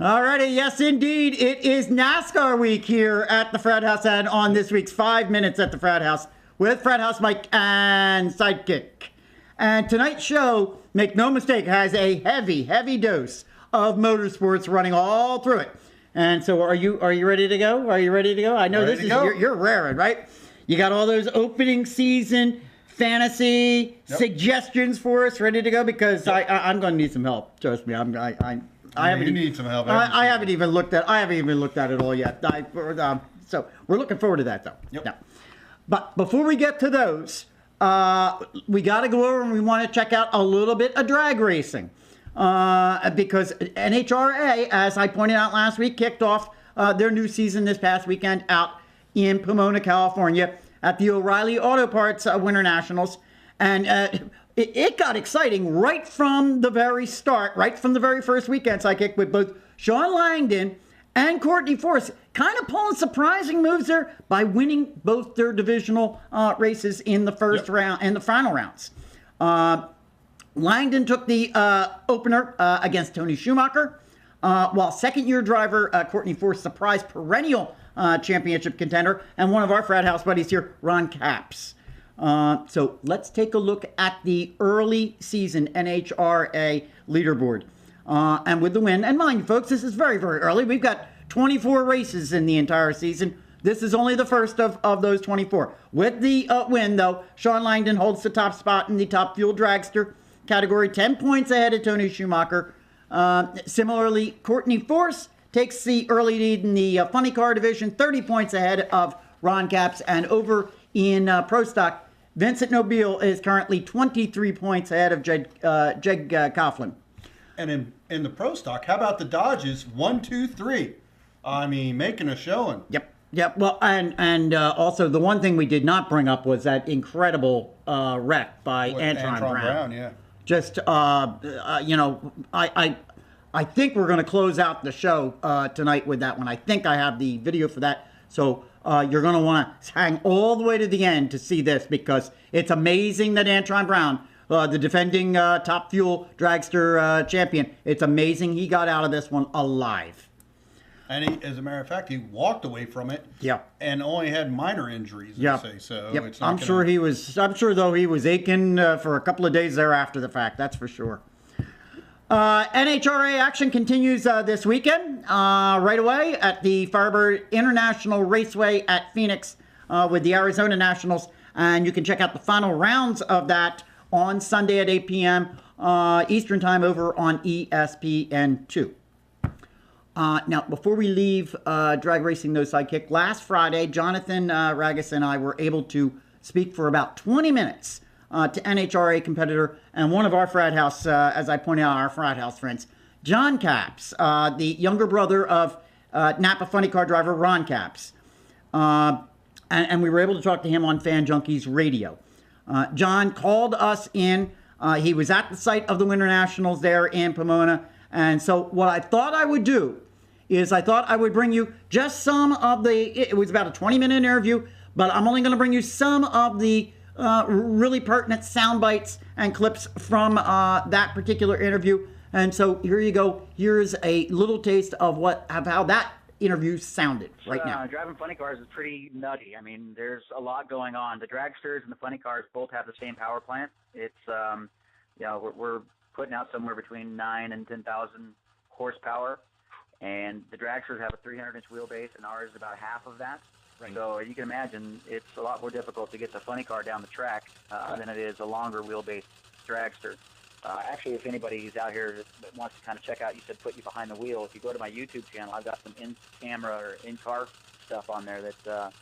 Alrighty, yes indeed. It is NASCAR week here at the Frat House and on this week's 5 Minutes at the Frat House with Frat House Mike and Sidekick. And tonight's show, make no mistake, has a heavy dose of motorsports running all through it. And so are you ready to go? Are you ready to go? I know this is you're raring, right? You got all those opening season fantasy suggestions for us ready to go because I'm going to need some help. Trust me, you need some help. I haven't even looked at it all yet. So we're looking forward to that though. Yep. Now, but before we get to those, we got to go over and we want to check out a little bit of drag racing because NHRA, as I pointed out last week, kicked off their new season this past weekend out in Pomona, California, at the O'Reilly Auto Parts Winter Nationals, and it got exciting right from the very start, right from the very first weekend. Sidekick with both Sean Langdon and Courtney Force kind of pulling surprising moves there by winning both their divisional races in the first round and the final rounds. Langdon took the opener against Tony Schumacher, while second-year driver Courtney Force surprised perennial championship contender and one of our frat house buddies here, Ron Capps. So let's take a look at the early season NHRA leaderboard. And with the win, and mind you folks, this is very early. We've got 24 races in the entire season. This is only the first of those 24. With the win, though, Sean Langdon holds the top spot in the top fuel dragster category, 10 points ahead of Tony Schumacher. Similarly, Courtney Force takes the early lead in the funny car division, 30 points ahead of Ron Capps. And over in Pro Stock, Vincent Nobile is currently 23 points ahead of Jeg Coughlin. And in the Pro Stock, how about the Dodges? 1, 2, 3. I mean, making a showing. Yep. Well, and also the one thing we did not bring up was that incredible wreck by Antron Brown. Yeah. Just I think we're going to close out the show tonight with that one. I think I have the video for that. So you're going to want to hang all the way to the end to see this because it's amazing that Antron Brown, the defending top fuel dragster champion, it's amazing he got out of this one alive. And he, as a matter of fact, he walked away from it. Yeah. And only had minor injuries. Yeah. So yep. it's not I'm sure he was aching for a couple of days there after the fact. That's for sure. NHRA action continues this weekend right away at the Firebird International Raceway at Phoenix with the Arizona Nationals. And you can check out the final rounds of that on Sunday at 8 p.m. Eastern Time over on ESPN2. Now, before we leave drag racing, though, Sidekick, last Friday, Jonathan Ragus and I were able to speak for about 20 minutes to NHRA competitor and one of our frat house, as I pointed out, our frat house friends, John Capps, the younger brother of Napa funny car driver Ron Capps. And we were able to talk to him on Fan Junkies Radio. John called us in. He was at the site of the Winter Nationals there in Pomona. And so what I thought I would do is I thought I would bring you just some of it was about a 20-minute interview, but I'm only going to bring you some of the really pertinent sound bites and clips from that particular interview. And so here you go. Here's a little taste of how that interview sounded right now. Driving funny cars is pretty nutty. I mean, there's a lot going on. The dragsters and the funny cars both have the same power plant. It's we're putting out somewhere between 9,000 and 10,000 horsepower, and the dragsters have a 300-inch wheelbase, and ours is about half of that. Right. So you can imagine it's a lot more difficult to get the funny car down the track than it is a longer wheelbase dragster. Actually, if anybody's out here that wants to kind of check out, you said put you behind the wheel. If you go to my YouTube channel, I've got some in-camera or in-car stuff on there that's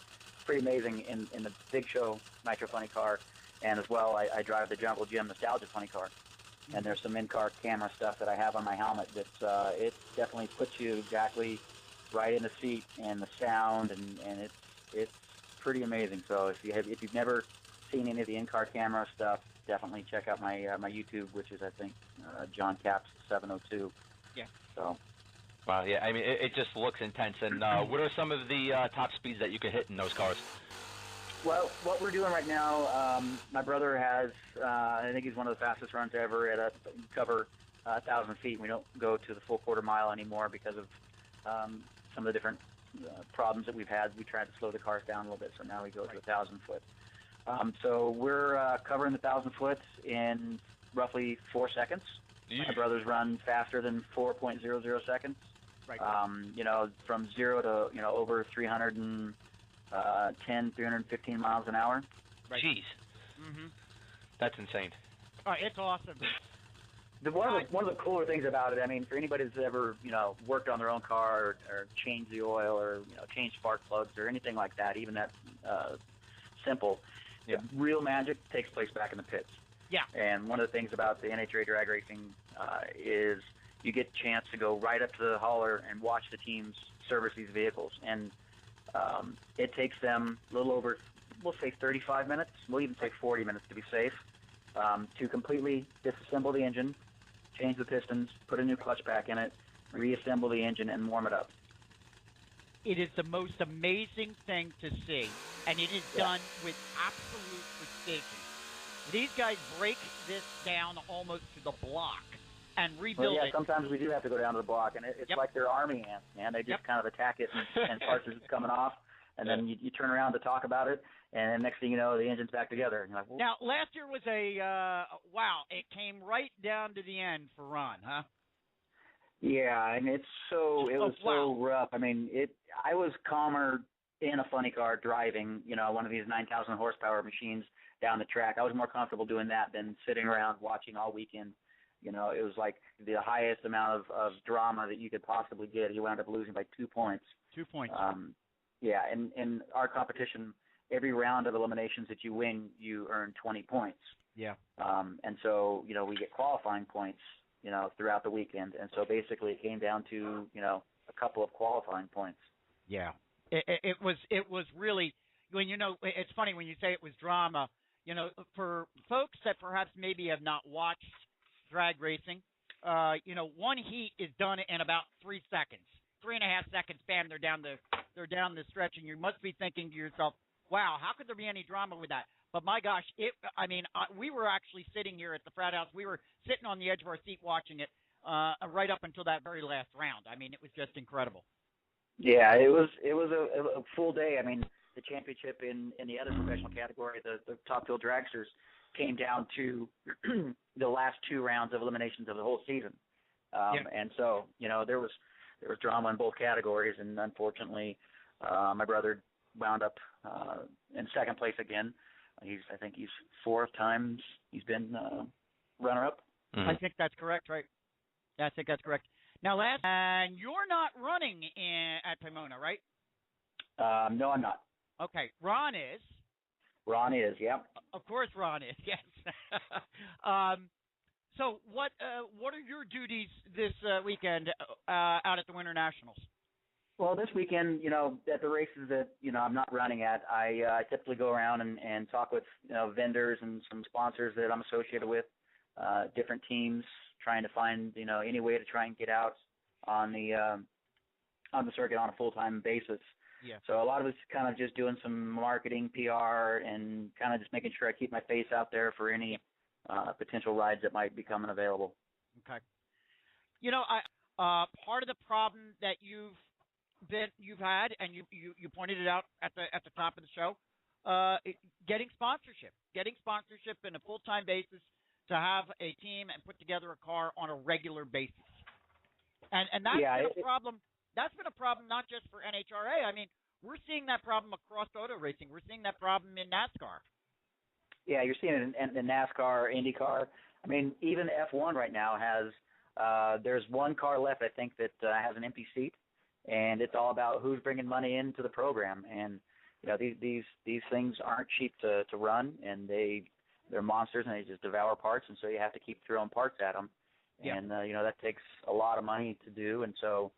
pretty amazing in the Big Show Nitro Funny Car, and as well, I drive the Jungle Gym Nostalgia Funny Car. And there's some in-car camera stuff that I have on my helmet that it definitely puts you exactly right in the seat and the sound, and it's pretty amazing. So if you've never seen any of the in-car camera stuff, definitely check out my YouTube, which is I think John Capps 702. Yeah. So. Wow. Yeah. I mean, it just looks intense. And what are some of the top speeds that you can hit in those cars? Well, what we're doing right now, my brother has, I think he's one of the fastest runs ever at a cover 1,000 feet. We don't go to the full quarter mile anymore because of some of the different problems that we've had. We tried to slow the cars down a little bit, so now we go to 1,000 foot. So we're covering the 1,000 foot in roughly 4 seconds. My brothers run faster than 4.00 seconds. Right. From 0 to over 310, 315 miles an hour. Right. Jeez. Mm-hmm. That's insane. It's awesome. One of the cooler things about it, I mean, for anybody that's ever worked on their own car or changed the oil or changed spark plugs or anything like that, even that simple, the real magic takes place back in the pits. Yeah. And one of the things about the NHRA drag racing is you get a chance to go right up to the hauler and watch the teams service these vehicles. And it takes them a little over, we'll say 35 minutes. We'll even say 40 minutes to be safe, to completely disassemble the engine, change the pistons, put a new clutch pack in it, reassemble the engine, and warm it up. It is the most amazing thing to see, and it is done with absolute precision. These guys break this down almost to the block and rebuild it. Sometimes we do have to go down to the block, and it's like their army ants, man. They just kind of attack it and parts are just coming off, and then you turn around to talk about it, and next thing you know, the engine's back together. And you're like, well, now, last year was wow, it came right down to the end for Ron, huh? Yeah, and it was so rough. I mean, I was calmer in a funny car driving, one of these 9,000 horsepower machines down the track. I was more comfortable doing that than sitting around watching all weekend. It was like the highest amount of drama that you could possibly get. You wound up losing by 2 points. 2 points. And our competition, every round of eliminations that you win, you earn 20 points. Yeah. And so, we get qualifying points, throughout the weekend. And so basically it came down to, a couple of qualifying points. Yeah. It was really, it's funny when you say it was drama, for folks that perhaps maybe have not watched drag racing, one heat is done in about 3 seconds, 3.5 seconds, bam, they're down the stretch, and you must be thinking to yourself, wow, how could there be any drama with that? But my gosh, we were actually sitting here at the Frat House. We were sitting on the edge of our seat watching it right up until that very last round. I mean, it was just incredible. Yeah, it was a full day. I mean, the championship in the other professional category, the top field dragsters, came down to the last 2 rounds of eliminations of the whole season. And so, there was drama in both categories, and unfortunately, my brother wound up in second place again. I think he's 4 times he's been runner-up. Mm-hmm. I think that's correct, right? Yeah, I think that's correct. Now, and you're not running at Pomona, right? No, I'm not. Okay, Ron is. Ron is, yeah. Of course, Ron is. Yes. So, what are your duties this weekend out at the Winter Nationals? Well, this weekend, at the races that I'm not running at, I typically go around and talk with vendors and some sponsors that I'm associated with, different teams, trying to find any way to try and get out on the circuit on a full-time basis. Yeah. So a lot of it's kind of just doing some marketing, PR, and kind of just making sure I keep my face out there for any potential rides that might be coming available. Okay. Part of the problem that you've had, and you pointed it out at the top of the show, getting sponsorship in a full-time basis to have a team and put together a car on a regular basis. And that's been a problem. That's been a problem not just for NHRA. I mean, we're seeing that problem across auto racing. We're seeing that problem in NASCAR. Yeah, you're seeing it in NASCAR, IndyCar. I mean, even F1 right now has there's one car left, I think, that has an empty seat, and it's all about who's bringing money into the program. And these things aren't cheap to run, and they're monsters, and they just devour parts, and so you have to keep throwing parts at them. Yeah. And that takes a lot of money to do, and so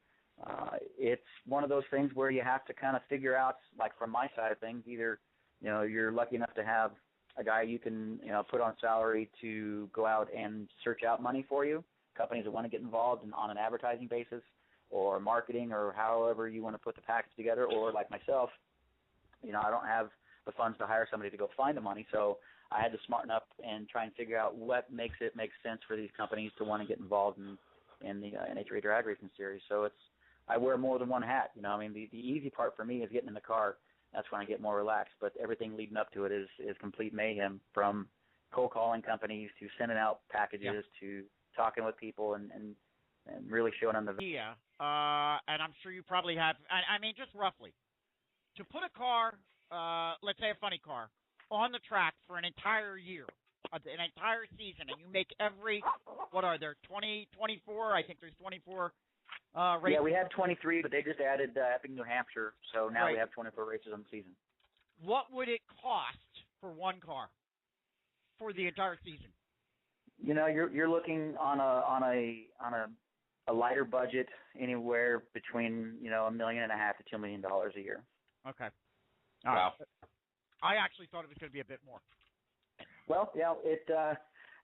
it's one of those things where you have to kind of figure out, like from my side of things, either you're lucky enough to have a guy you can put on salary to go out and search out money for you, companies that want to get involved on an advertising basis or marketing or however you want to put the package together, or like myself, I don't have the funds to hire somebody to go find the money. So I had to smarten up and try and figure out what makes it make sense for these companies to want to get involved in the NHRA drag racing series. So I wear more than one hat. You know, I mean, the easy part for me is getting in the car. That's when I get more relaxed. But everything leading up to it is complete mayhem, from cold calling companies to sending out packages to talking with people and really showing them the Yeah, and I'm sure you probably have. I mean, just roughly, to put a car, let's say a funny car, on the track for an entire year, an entire season, and you make what are there, 24? I think there's 24 races. Yeah, we have 23, but they just added Epping, New Hampshire, so now we have 24 races on the season. What would it cost for one car for the entire season? You know, you're looking on a lighter budget, anywhere between $1.5 million to $2 million a year. Okay. Wow. I actually thought it was going to be a bit more. Well, yeah,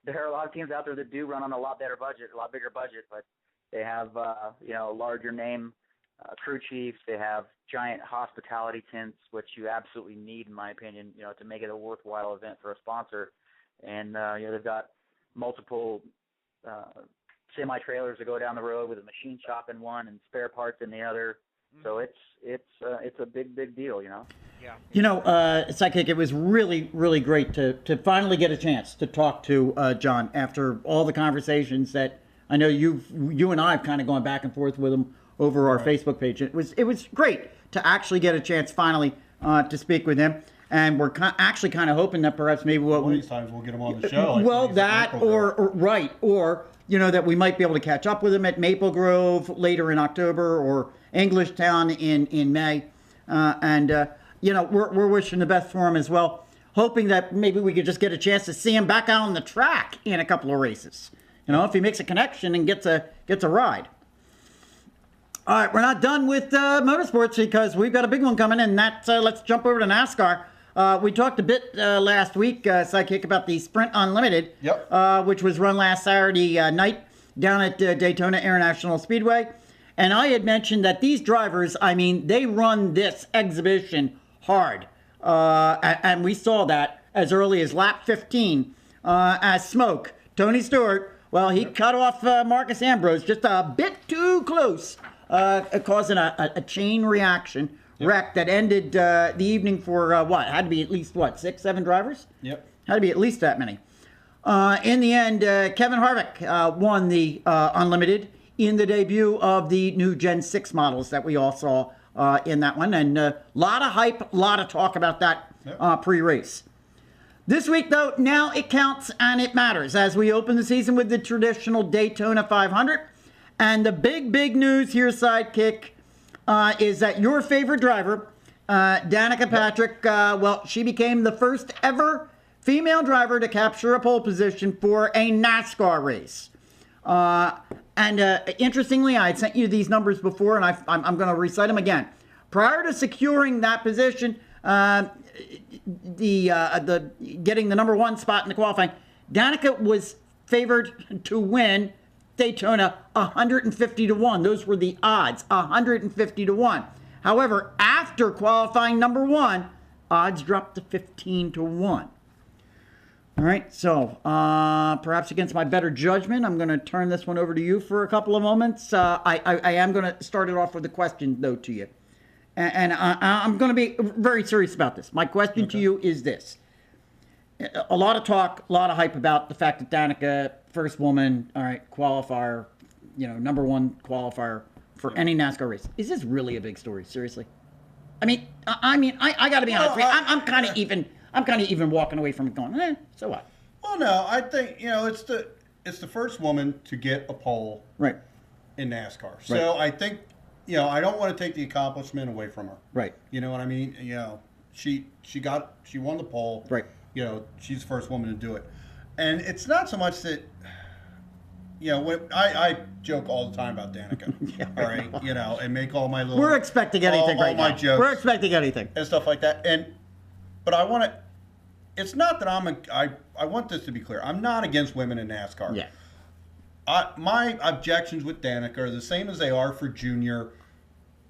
there are a lot of teams out there that do run on a lot bigger budget, but they have larger name crew chiefs. They have giant hospitality tents, which you absolutely need, in my opinion, to make it a worthwhile event for a sponsor. And they've got multiple semi-trailers that go down the road with a machine shop in one and spare parts in the other. So it's a big deal, Yeah. Sidekick, it was really, really great to finally get a chance to talk to John after all the conversations that I know you and I have kind of gone back and forth with him over our Facebook page. It was great to actually get a chance finally to speak with him. And we're actually kind of hoping that perhaps maybe one of these times we'll get him on the show. Well, that or that we might be able to catch up with him at Maple Grove later in October, or Englishtown in May. We're wishing the best for him as well, hoping that maybe we could just get a chance to see him back out on the track in a couple of races. If he makes a connection and gets a ride. All right, we're not done with motorsports, because we've got a big one coming in. That's let's jump over to NASCAR. We talked a bit last week, Sidekick, about the Sprint Unlimited, which was run last Saturday night down at Daytona International Speedway. And I had mentioned that these drivers, they run this exhibition hard. And we saw that as early as lap 15 as Smoke, Tony Stewart, well, he cut off Marcus Ambrose just a bit too close, causing a chain reaction wreck that ended the evening for had to be at least 6, 7 drivers? Yep. Had to be at least that many. In the end, Kevin Harvick won the Unlimited in the debut of the new Gen 6 models that we all saw in that one. And a lot of hype, a lot of talk about that pre-race. This week, though, now it counts and it matters as we open the season with the traditional Daytona 500. And the big news here, Sidekick, is that your favorite driver, Danica Patrick, she became the first ever female driver to capture a pole position for a NASCAR race. Interestingly, I had sent you these numbers before, and I'm going to recite them again. Prior to securing that position, getting the number 1 spot in the qualifying, Danica was favored to win Daytona 150-1. Those were the odds, 150-1. However, after qualifying number 1, odds dropped to 15-1. All right, so perhaps against my better judgment, I'm going to turn this one over to you for a couple of moments. I am going to start it off with a question, though, to you. And I'm going to be very serious about this. My question to you is this. A lot of talk, a lot of hype about the fact that Danica, first woman, qualifier, number 1 qualifier for any NASCAR race. Is this really a big story? Seriously? I got to be honest with you. I'm kind of even walking away from it going, so what? Well, no, I think, it's the first woman to get a pole in NASCAR. So I think, I don't want to take the accomplishment away from her. Right. You know what I mean? She won the pole. Right. She's the first woman to do it. And it's not so much that, when I joke all the time about Danica, all right, and make all my little... We're expecting anything right now. All my jokes. We're expecting anything. And stuff like that. But I want to... It's not that I want this to be clear. I'm not against women in NASCAR. Yeah. My objections with Danica are the same as they are for Junior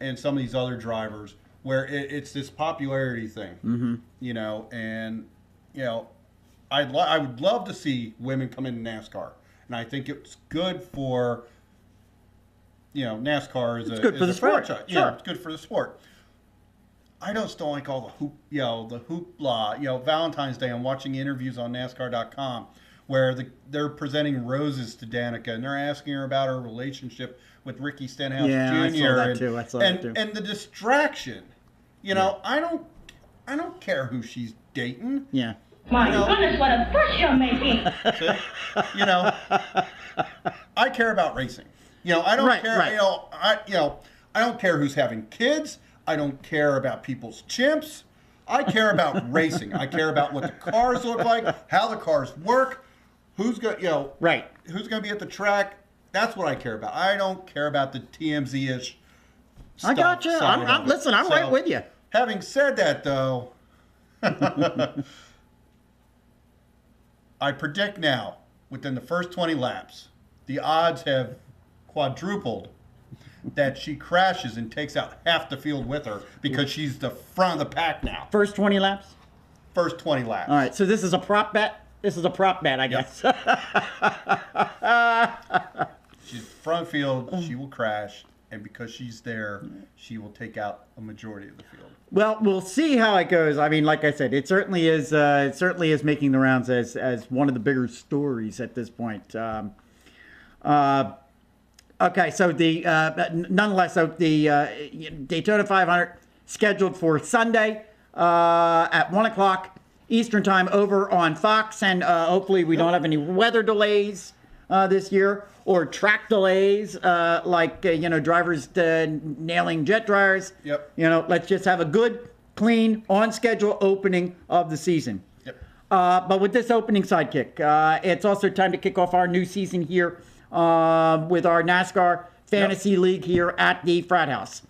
and some of these other drivers, where it's this popularity thing, you know, and, you know, I would love to see women come into NASCAR. And I think it's good for, you know, NASCAR is good for the sport. franchise. Sure. Yeah, it's good for the sport. I just don't like all the hoopla. You know, Valentine's Day, I'm watching interviews on NASCAR.com where they're presenting roses to Danica and they're asking her about her relationship with Ricky Stenhouse Jr. I saw that too. And the distraction. You know, I don't care who she's dating. Yeah. My goodness, what a fuss you're making. You know, I care about racing. You know, I don't care. Right. I don't care who's having kids. I don't care about people's chimps. I care about racing. I care about what the cars look like, how the cars work, who's going, who's going to be at the track. That's what I care about. I don't care about the TMZ-ish stuff. I got you. I'm right with you. Having said that, though, I predict now, within the first 20 laps, the odds have quadrupled that she crashes and takes out half the field with her because she's the front of the pack now. First 20 laps? First 20 laps. All right, so this is a prop bet? This is a prop bet, I guess. She's front field, she will crash, and because she's there, she will take out a majority of the field. Well, we'll see how it goes. I mean, like I said, it certainly is making the rounds as one of the bigger stories at this point. Okay, so nonetheless, the Daytona 500 scheduled for Sunday at 1 o'clock Eastern time over on Fox, and hopefully we don't have any weather delays this year or track delays like drivers nailing jet dryers. Yep. You know, let's just have a good, clean, on schedule opening of the season. Yep. But with this opening Sidekick, it's also time to kick off our new season here with our NASCAR Fantasy League here at the Frat House.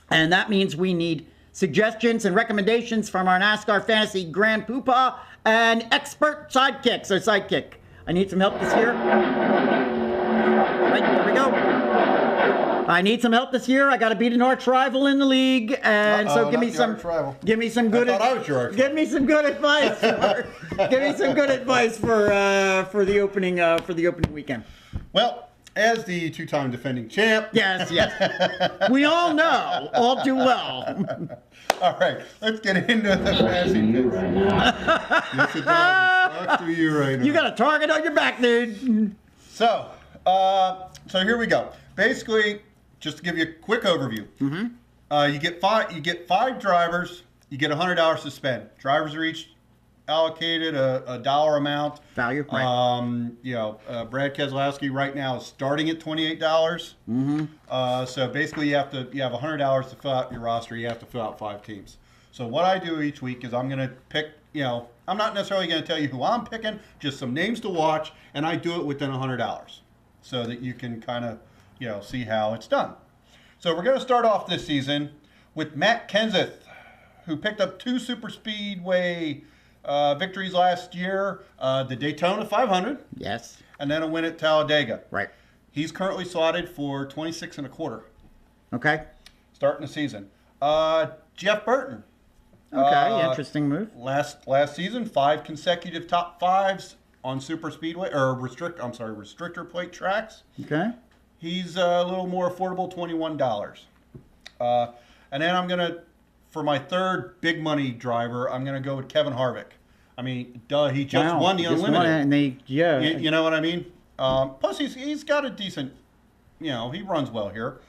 And that means we need suggestions and recommendations from our NASCAR Fantasy Grand Poobah and expert Sidekick. So Sidekick, I need some help this year. Right, here we go. I need some help this year. I got to beat an arch rival in the league, and so give me some good. Give me some good advice. Give me some good advice for the opening weekend. Well, as the two-time defending champ. Yes. We all know all too well. All right, let's get into the fantasy picks. Yes, it does. To you right now. You got a target on your back, dude. So here we go. Basically, just to give you a quick overview, you get five drivers. You get $100 to spend. Drivers are each allocated a dollar amount. Value. Right. Brad Keselowski right now is starting at $28. So basically, you have $100 to fill out your roster. You have to fill out 5 teams. So what I do each week is I'm going to pick. I'm not necessarily going to tell you who I'm picking, just some names to watch, and I do it within $100, so that you can kind of see how it's done. So we're going to start off this season with Matt Kenseth, who picked up 2 super speedway victories last year, the Daytona 500. Yes. And then a win at Talladega. Right. He's currently slotted for 26 1/4. Okay. Starting the season. Jeff Burton. Okay, interesting move. Last season, 5 consecutive top 5s on super speedway or restrictor plate tracks. Okay. He's a little more affordable, $21. And then for my third big money driver, I'm going to go with Kevin Harvick. I mean, he just won the Unlimited. You know what I mean? Plus, he's got a decent, he runs well here.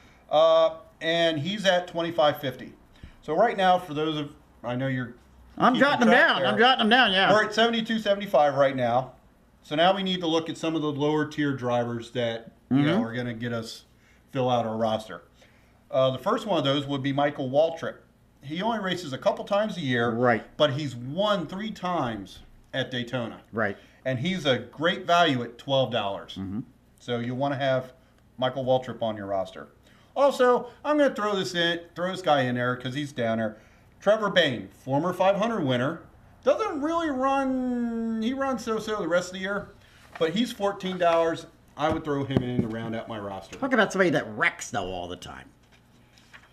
And he's at $25.50. So right now, for those I know you're. I'm jotting them down. Yeah. We're at $72.75 right now. So now we need to look at some of the lower tier drivers that are going to get us fill out our roster. The first one of those would be Michael Waltrip. He only races a couple times a year, right? But he's won 3 times at Daytona, right? And he's a great value at $12. So you want to have Michael Waltrip on your roster. Also, I'm going to throw this guy in there because he's down there. Trevor Bayne, former 500 winner, doesn't really run. He runs so-so the rest of the year, but he's $14. I would throw him in to round out my roster. Talk about somebody that wrecks though all the time.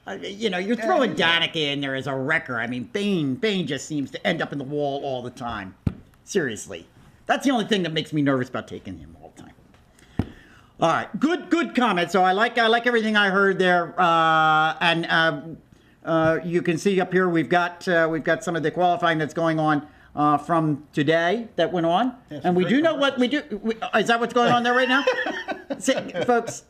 You're throwing Danica in there as a wrecker. I mean, Bane just seems to end up in the wall all the time. Seriously. That's the only thing that makes me nervous about taking him all the time. All right, good comment. So I like everything I heard there, and you can see up here we've got some of the qualifying that's going on from today that went on, and we do know what we do. Is that what's going on there right now, folks?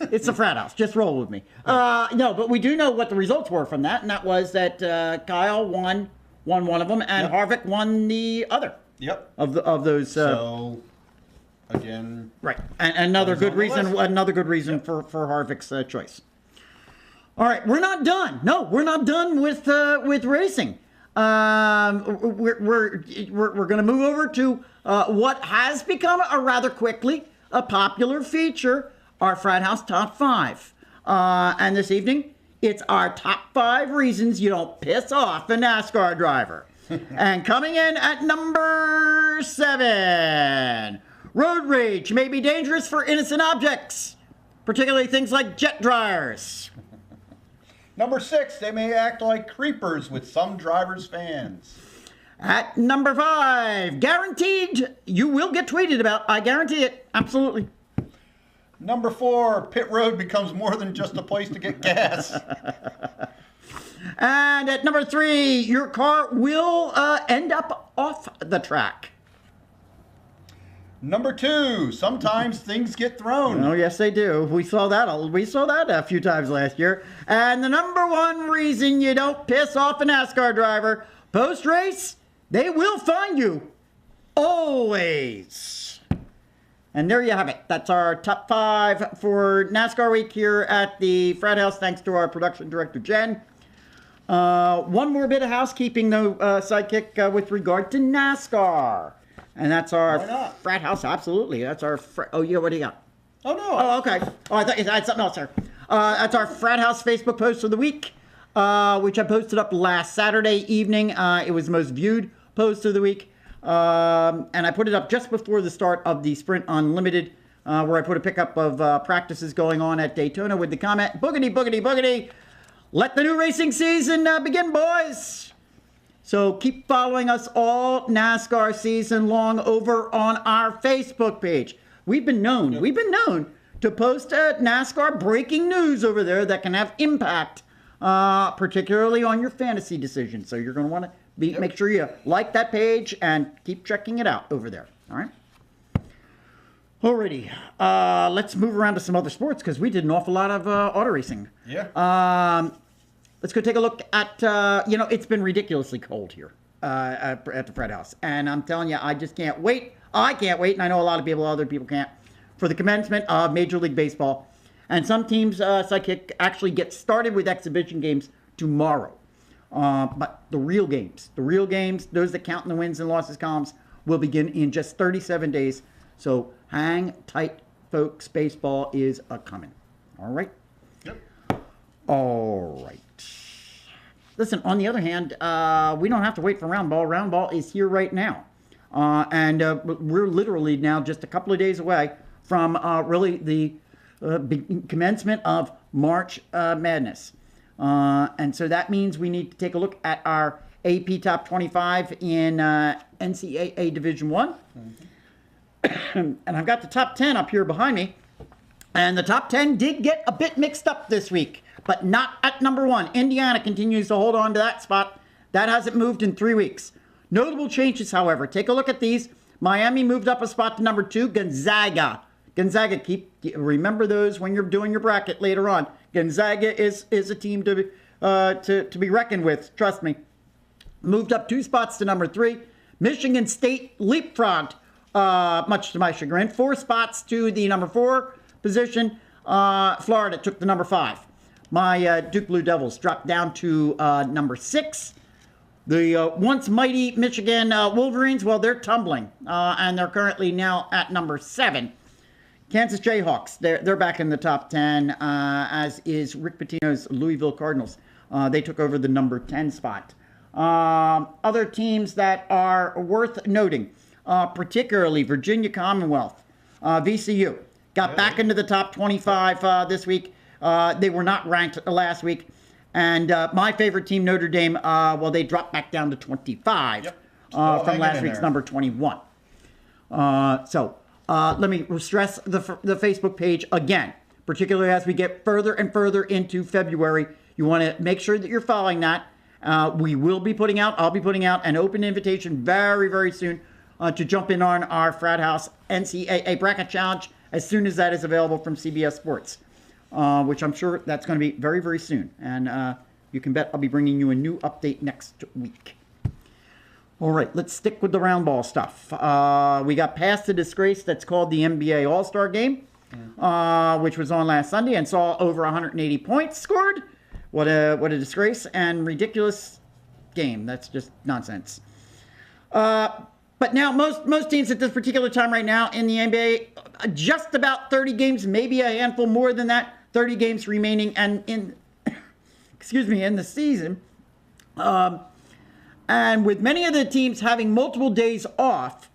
It's the Frat House. Just roll with me. No, but we do know what the results were from that, and that was that Kyle won one of them, and Harvick won the other. Yep. Of those. So again. Right. And another good reason. Another good reason for Harvick's choice. All right, we're not done. No, we're not done with racing. We're going to move over to what has become a rather quickly a popular feature, our Frat House Top 5. And this evening, it's our top 5 reasons you don't piss off a NASCAR driver. And coming in at number 7, road rage may be dangerous for innocent objects, particularly things like jet dryers. Number 6, they may act like creepers with some drivers' fans. At number 5, guaranteed you will get tweeted about. I guarantee it. Absolutely. Number 4, pit road becomes more than just a place to get gas. And at number 3, your car will end up off the track. Number 2, sometimes things get thrown. Oh, yes, they do. We saw that a few times last year. And the number 1 reason you don't piss off a NASCAR driver, post-race, they will find you. Always. And there you have it. That's our top 5 for NASCAR week here at the Frat House. Thanks to our production director, Jen. One more bit of housekeeping, though, Sidekick, with regard to NASCAR. And that's our Frat House, absolutely. That's our, what do you got? Oh, no. Oh, okay. Oh, I thought you had something else, sir. That's our Frat House Facebook post of the week, which I posted up last Saturday evening. It was the most viewed post of the week. And I put it up just before the start of the Sprint Unlimited, where I put a pickup of practices going on at Daytona with the comment, boogity, boogity, boogity. Let the new racing season begin, boys. So keep following us all NASCAR season long over on our Facebook page. We've been known to post NASCAR breaking news over there that can have impact, particularly on your fantasy decisions. So you're going to want to make sure you like that page and keep checking it out over there. All right. Alrighty, let's move around to some other sports because we did an awful lot of auto racing. Yeah. Let's go take a look at, it's been ridiculously cold here at the Frat House. And I'm telling you, I just can't wait. I can't wait, and I know a lot of other people can't, for the commencement of Major League Baseball. And some teams, Sidekick, actually get started with exhibition games tomorrow. But the real games, those that count in the wins and losses columns, will begin in just 37 days. So hang tight, folks. Baseball is a-coming. All right? Yep. All right. Listen, on the other hand, we don't have to wait for round ball. Round ball is here right now. And we're literally now just a couple of days away from really the commencement of March Madness. And so that means we need to take a look at our AP Top 25 in NCAA Division I. Mm-hmm. And I've got the top 10 up here behind me. And the top 10 did get a bit mixed up this week, but not at number 1. Indiana continues to hold on to that spot. That hasn't moved in 3 weeks. Notable changes, however. Take a look at these. Miami moved up a spot to number 2. Gonzaga, remember those when you're doing your bracket later on. Gonzaga is a team to be reckoned with. Trust me. Moved up 2 spots to number 3. Michigan State leapfrogged, much to my chagrin, 4 spots to the number 4 position. Florida took the number 5. My Duke Blue Devils dropped down to number 6. The once mighty Michigan Wolverines, well, they're tumbling, and they're currently now at number 7. Kansas Jayhawks, they're back in the top 10, as is Rick Pitino's Louisville Cardinals. They took over the number 10 spot. Other teams that are worth noting, particularly Virginia Commonwealth, VCU, got back into the top 25 this week. They were not ranked last week. And my favorite team, Notre Dame, well, they dropped back down to 25 from last week's number 21. Let me stress the Facebook page again, particularly as we get further and further into February. You want to make sure that you're following that. I'll be putting out an open invitation very, very soon to jump in on our Frat House NCAA Bracket Challenge as soon as that is available from CBS Sports, which I'm sure that's going to be very, very soon. And you can bet I'll be bringing you a new update next week. All right, let's stick with the round ball stuff. We got past the disgrace that's called the NBA All-Star Game, which was on last Sunday and saw over 180 points scored. What a disgrace and ridiculous game. That's just nonsense. But now most teams at this particular time right now in the NBA, just about 30 games, maybe a handful more than that, 30 games remaining and in the season. And with many of the teams having multiple days off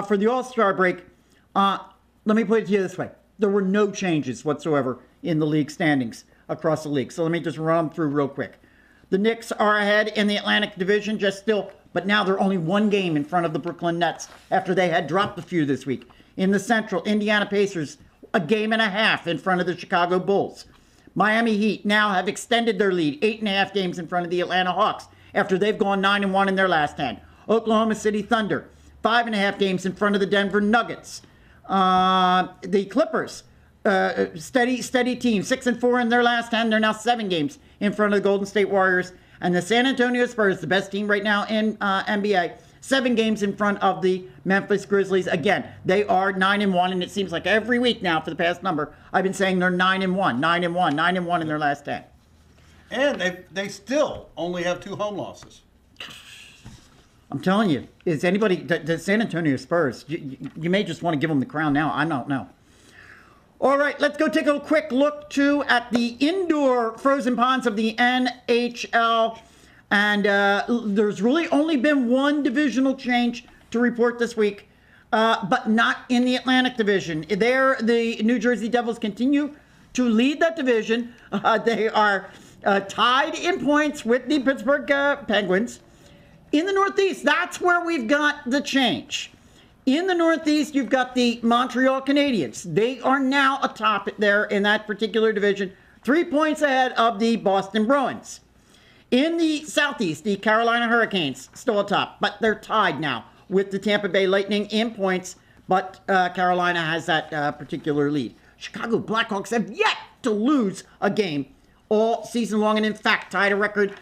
for the All-Star break, let me put it to you this way. There were no changes whatsoever in the league standings across the league. So let me just run through real quick. The Knicks are ahead in the Atlantic Division, but now they're only one game in front of the Brooklyn Nets after they had dropped a few this week. In the Central, Indiana Pacers, a game and a half in front of the Chicago Bulls. Miami Heat now have extended their lead, 8.5 games in front of the Atlanta Hawks after they've gone 9-1 in their last 10. Oklahoma City Thunder, 5.5 games in front of the Denver Nuggets. The Clippers, steady team, 6-4 in their last 10. They're now 7 games in front of the Golden State Warriors. And the San Antonio Spurs, the best team right now in NBA, 7 games in front of the Memphis Grizzlies. Again, they are 9-1, and it seems like every week now for the past number, I've been saying they're 9-1 in their last 10. And they still only have 2 home losses. I'm telling you, is anybody, the San Antonio Spurs, you may just want to give them the crown now. I don't know. All right, let's go take a quick look, too, at the indoor frozen ponds of the NHL. And there's really only been one divisional change to report this week, but not in the Atlantic Division. There, the New Jersey Devils continue to lead that division. They are tied in points with the Pittsburgh Penguins. In the Northeast, that's where we've got the change. In the Northeast, you've got the Montreal Canadiens. They are now atop it there in that particular division, 3 points ahead of the Boston Bruins. In the Southeast, the Carolina Hurricanes still atop, but they're tied now with the Tampa Bay Lightning in points, but Carolina has that particular lead. Chicago Blackhawks have yet to lose a game all season long, and in fact tied a record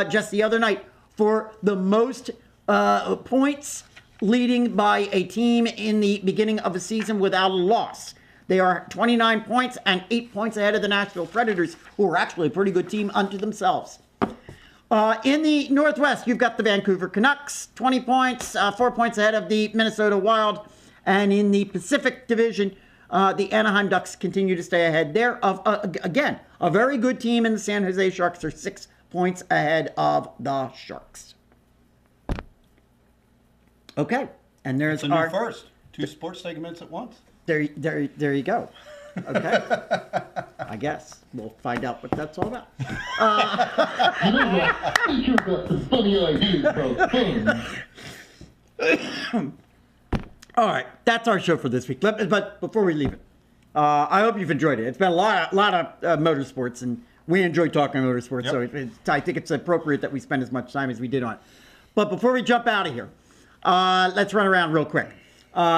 just the other night for the most points leading by a team in the beginning of a season without a loss. They are 29 points and 8 points ahead of the Nashville Predators, who are actually a pretty good team unto themselves. In the Northwest, you've got the Vancouver Canucks, 20 points, 4 points ahead of the Minnesota Wild. And in the Pacific Division, the Anaheim Ducks continue to stay ahead there of, again, a very good team in the San Jose Sharks are 6 points ahead of the Sharks. Okay, and there's our first 2 sports segments at once. There you go. Okay, I guess we'll find out what that's all about. You know what? You got some funny ideas about fun. All right, that's our show for this week. But before we leave it, I hope you've enjoyed it. It's been a lot of motorsports, and we enjoy talking motorsports. Yep. So I think it's appropriate that we spend as much time as we did on it. But before we jump out of here, let's run around real quick.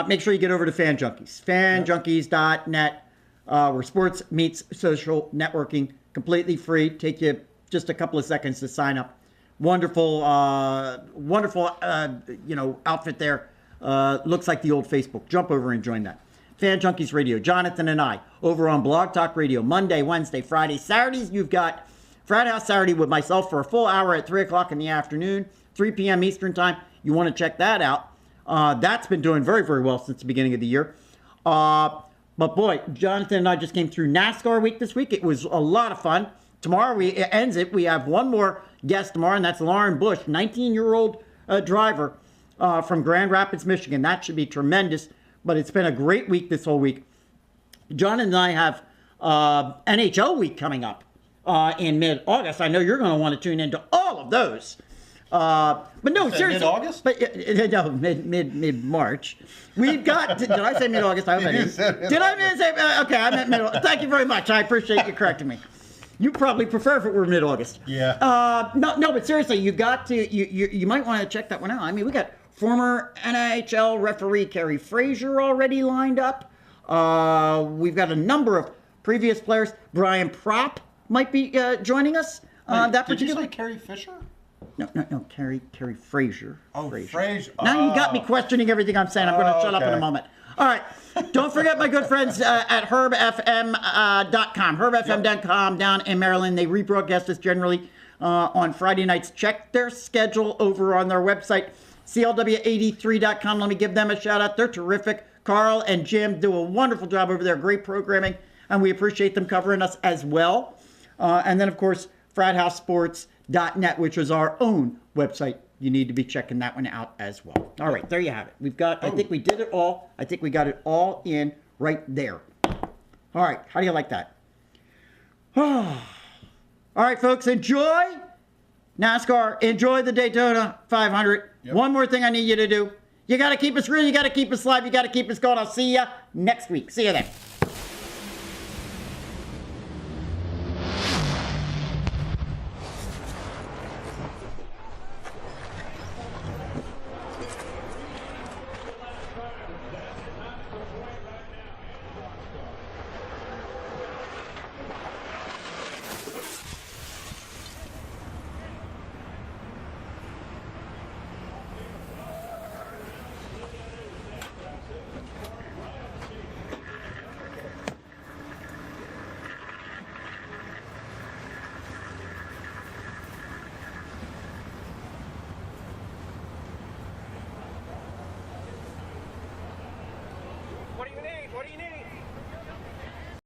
Make sure you get over to Fan Junkies, fanjunkies.net, where sports meets social networking, completely free. Take you just a couple of seconds to sign up. Wonderful, outfit there. Looks like the old Facebook. Jump over and join that. Fan Junkies Radio, Jonathan and I, over on Blog Talk Radio, Monday, Wednesday, Friday, Saturdays. You've got Frat House Saturday with myself for a full hour at 3 o'clock in the afternoon, 3 p.m. Eastern Time. You want to check that out. That's been doing very, very well since the beginning of the year. But boy, Jonathan and I just came through NASCAR week this week. It was a lot of fun. Tomorrow it ends it. We have one more guest tomorrow, and that's Lauren Bush, 19-year-old driver from Grand Rapids, Michigan. That should be tremendous. But it's been a great week this whole week. John and I have NHL week coming up in mid-August. I know you're going to want to tune into all of those. But no, seriously. Mid-August? But no, mid-March. We've got. Did I say mid-August? I hope I didn't. Did I say? Okay, I meant mid-August. Thank you very much. I appreciate you correcting me. You probably prefer if it were mid-August. Yeah. No, but seriously, you got to. You might want to check that one out. I mean, we got former NHL referee Kerry Fraser already lined up. We've got a number of previous players. Brian Propp might be joining us. Did you say Carrie Fisher? No, Kerry Fraser. Oh, Fraser. Now you got me questioning everything I'm saying. I'm going to shut up in a moment. All right. Don't forget my good friends at herbfm.com. Herbfm.com down in Maryland. They rebroadcast this generally on Friday nights. Check their schedule over on their website, CLW83.com. Let me give them a shout out. They're terrific. Carl and Jim do a wonderful job over there. Great programming. And we appreciate them covering us as well. And then, of course, FratHouseSports.net, which is our own website. You need to be checking that one out as well. All right, there you have it. We've got, I think we did it all. I think we got it all in right there. All right, how do you like that? All right, folks, enjoy NASCAR. Enjoy the Daytona 500. Yep. One more thing I need you to do. You got to keep us real. You got to keep us live. You got to keep us going. I'll see you next week. See you then.